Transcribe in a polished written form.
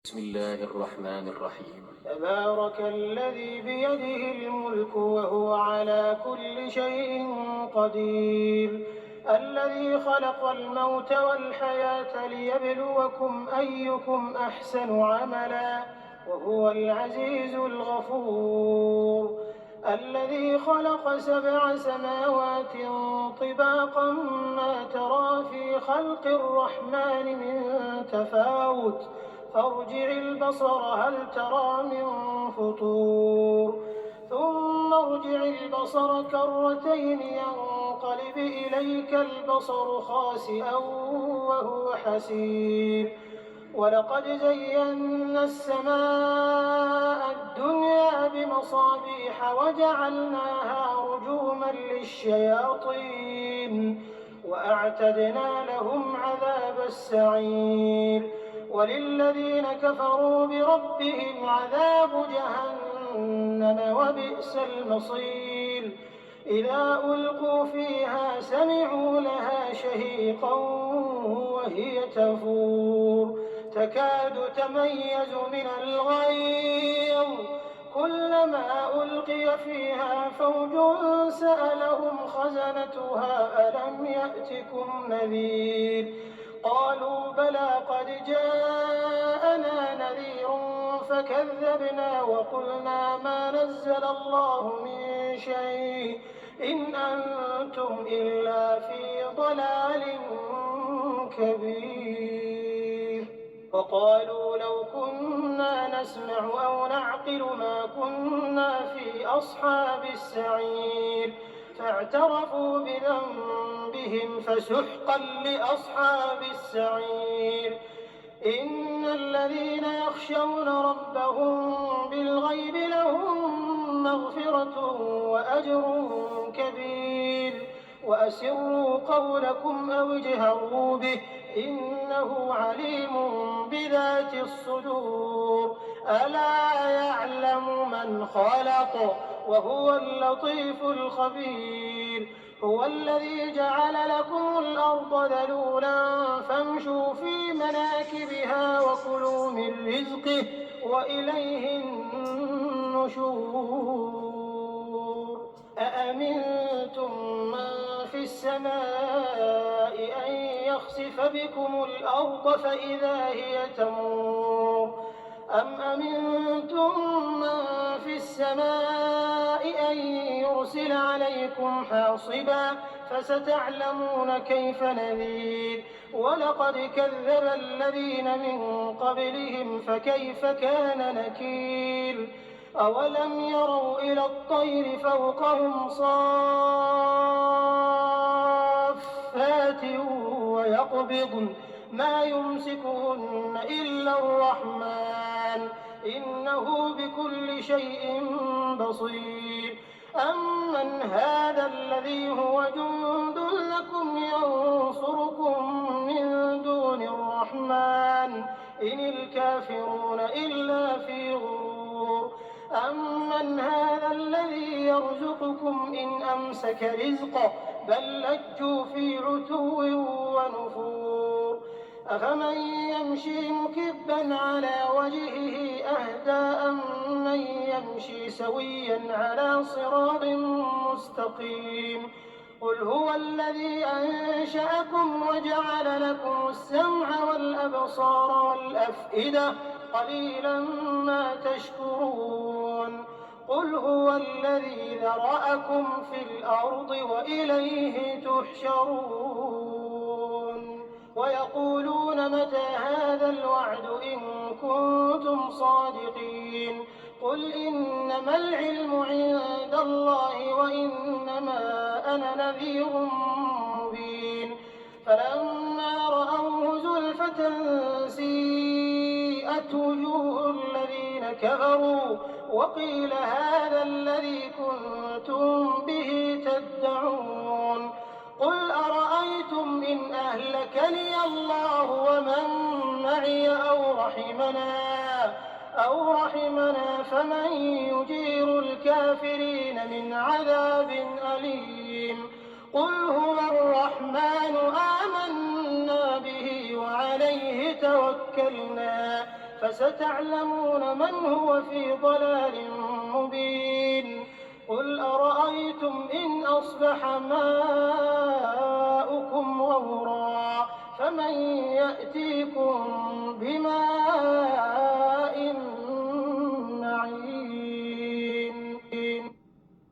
بسم الله الرحمن الرحيم. تبارك الذي بيده الملك وهو على كل شيء قدير. الذي خلق الموت والحياة ليبلوكم أيكم أحسن عملا وهو العزيز الغفور. الذي خلق 7 سماوات طباقا ما ترى في خلق الرحمن من تفاوت فارجع البصر هل ترى من فطور ثم ارجع البصر كرتين ينقلب إليك البصر خاسئا وهو حسير. ولقد زينا السماء الدنيا بمصابيح وجعلناها رجوما للشياطين وأعتدنا لهم عذاب السعير. وللذين كفروا بربهم عذاب جهنم وبئس المصير. إذا ألقوا فيها سمعوا لها شهيقا وهي تفور تكاد تميز من الغيظ كلما ألقي فيها فوج سألهم خزنتها ألم يأتكم نذير قالوا بلى قد جاءنا نذير فكذبنا وقلنا ما نزل الله من شيء إن أنتم إلا في ضلال كبير. وقالوا لو كنا نسمع أو نعقل ما كنا في أصحاب السعير فاعترفوا بذنبهم فسحقا لأصحاب السعير. إن الذين يخشون ربهم بالغيب لهم مغفرة وأجر كبير. وأسروا قولكم أو اجهروا به إنه عليم بذات الصدور. ألا يعلم من خلق وهو اللطيف الخبير. هو الذي جعل لكم الأرض ذلولا فامشوا في مناكبها وكلوا من رزقه وإليه النشور. أأمنتم من في السماء أن يخسف بكم الأرض فإذا هي تمور أم أمنتم من في السماء أن يرسل عليكم حاصبا فستعلمون كيف نذير. ولقد كذب الذين من قبلهم فكيف كان نكير. أولم يروا إلى الطير فوقهم صافات ويقبضن ما يمسكهن إلا الرحمن إنه بكل شيء بصير. أمن هذا الذي هو جند لكم ينصركم من دون الرحمن إن الكافرون إلا في غرور. أمن هذا الذي يرزقكم إن أمسك رزقه بل لجوا في عتو ونفور. أفمن يمشي مكبا على وجهه أهدى أمن يمشي سويا على صراط مستقيم. قل هو الذي أنشأكم وجعل لكم السمع والأبصار والأفئدة قليلا ما تشكرون. قل هو الذي ذرأكم في الأرض وإليه تحشرون. ويقولون متى هذا الوعد إن كنتم صادقين. قل إنما العلم عند الله وإنما أنا نذير مبين. فلما رأوه زلفة سيئت وجوه الذين كفروا وقيل هذا الذي كنتم به تدعون. قل أرأيتم إن أهلكني الله ومن معي أو رحمنا فمن يجير الكافرين من عذاب أليم. قل هو الرحمن آمنا به وعليه توكلنا فستعلمون من هو في ضلال مبين قل أرأيتم إن أصبح ماؤكم غورا فمن يأتيكم بماء